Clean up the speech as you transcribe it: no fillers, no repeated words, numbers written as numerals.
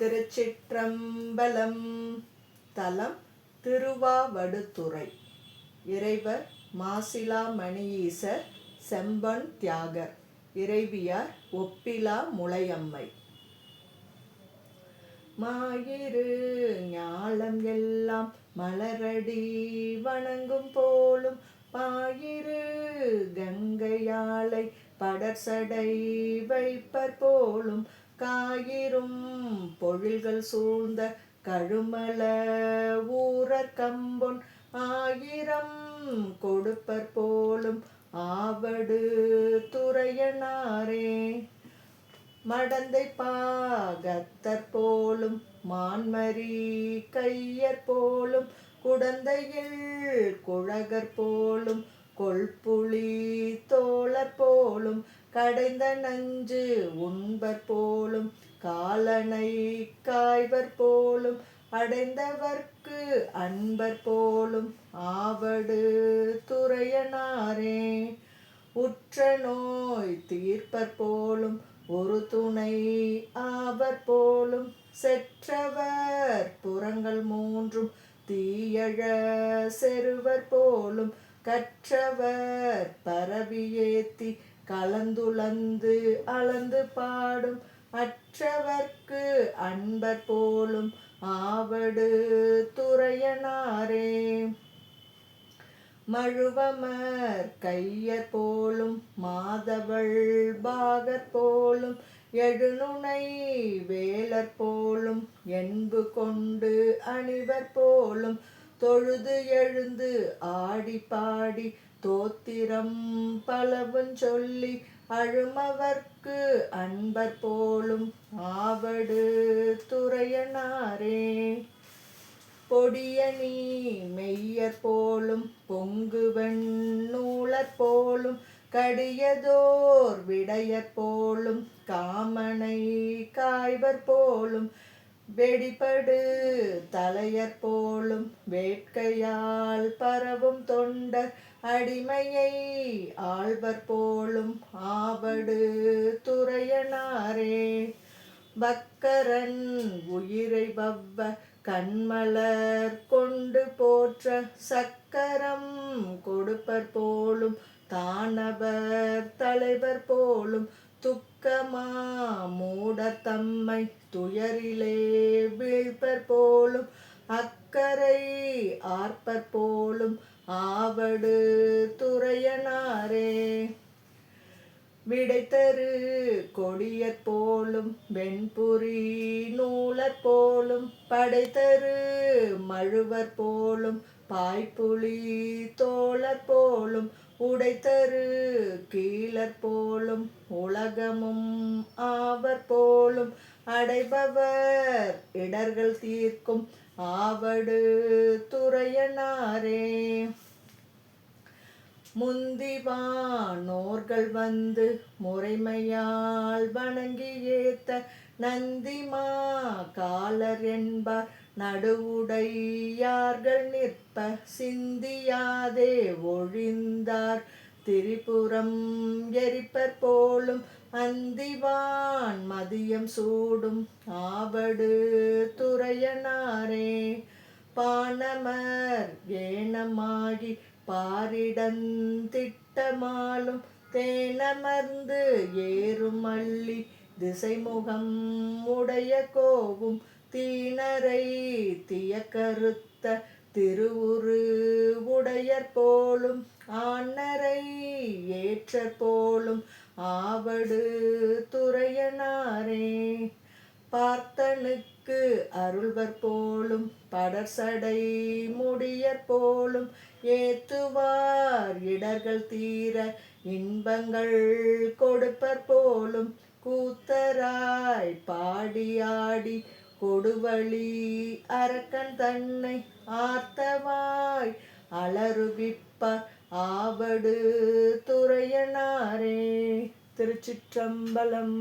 திருச்சிற்றம்பலம். தலம் திருவாவடுதுறை. இறைவர் மாசிலா மணியீசர் செம்பன் தியாகர். இறைவியார் ஒப்பிலா முலையம்மை. மாயிரு ஞாலம் எல்லாம் மலரடி வணங்கும் போலும் பாயிரு கங்கையாளை படர்சடை வைப்பர் போலும் காயிரும் பொழில்கள் சூழ்ந்த கழுமல ஊரர் கம்பொன் ஆயிரம் கொடுப்பர் போலும் ஆவடு துறையனாரே. மடந்தை பாகத்தர் போலும் மான்மரி கையர் போலும் குடந்தையில் குழகர் போலும் கொள்புலி தோழர் போலும் கடைந்த நஞ்சு உண்பர் போலும் காலனை காய்வர் போலும் அடைந்தவர்க்கு அன்பர் போலும் ஆவடு துறையனாரே. உற்ற நோய் தீர்ப்பர் போலும் ஒரு துணை ஆவர் போலும் செற்றவர் புறங்கள் மூன்றும் தீயழ செருவர் போலும் கற்றவர் பரவியேத்தி கலந்துளந்து அளந்து பாடும் அற்றவர்க்கு அன்பர் போலும் ஆவடு துறையனாரே. மழுவமர் கையர் போலும் மாதவள் பாகர் போலும் எழுநுனை வேலர் போலும் என்பு கொண்டு அணிவர் போலும் தொழுது எழுந்து ஆடி பாடி தோத்திரம் பலவும் சொல்லி அழுமவர்க்கு அன்பர் போலும் ஆவடு துறையனாரே. பொடியணி மெய்யர் போலும் பொங்குவன் நூலர் போலும் கடியதோர் விடையர் போலும் காமனை காய்வர் போலும் வெடிபடு தலையர் போலும் வேட்கையால் பரவும் தொண்டர் அடிமையை ஆள்வர் போலும் ஆவடு துறையனாரே. பக்கரன் உயிரை வவ்வ கண்மலர் கொண்டு போற்ற சக்கரம் கொடுப்பர் போலும் தானவர் தலைவர் போலும் துக்கமா மூடர் தம்மை துயரிலே வீழ்ப்பர் போலும் அக்கரை ஆர்ப்பர் போலும் ஆவடு துறையனாரே. விடைத்தரு கொடியர் போலும் வெண்புரி நூலர் போலும் படைத்தரு மழுவர் போலும் பாய்ப்புலி தோழர் போலும் உடைத்தரு கீழர் போலும் உலகமும் ஆவர் போலும் அடைபவர் இடர்கள் தீர்க்கும் ஆவடு துறையனாரே. முந்திவானோர்கள் வந்து முறைமையால் வணங்கி ஏத்த நந்திமா காலர் என்பார் நடுவுடையார்கள் நிற்ப சிந்தியாதே ஒழிந்தார் திரிபுரம் எரிப்பர் போலும் அந்திவான் மதியம் சூடும் ஆவடு துறையனாரே. பானமர் ஏனமாகி பாரிடந்திட்டமாலும் தேனமர்ந்து ஏறும் மல்லி திசைமுகம் உடைய கோவும் தீனரை தியக்கருத்த திருவுரு உடையர் போலும் ஆனரை ஏற்றர் போலும் ஆவடு துறையனாரே. பார்த்தனுக்கு அருள்வர் போலும் படர்சடை முடியர் போலும் ஏத்துவார் இடர்கள் தீர இன்பங்கள் கொடுப்பர் போலும் கூத்தராய் பாடியாடி கொடுவழி அரக்கன் தன்னை ஆர்த்தவாய் அலறுவிப்பார் ஆவடு துறையனாரே. திருச்சிற்றம்பலம்.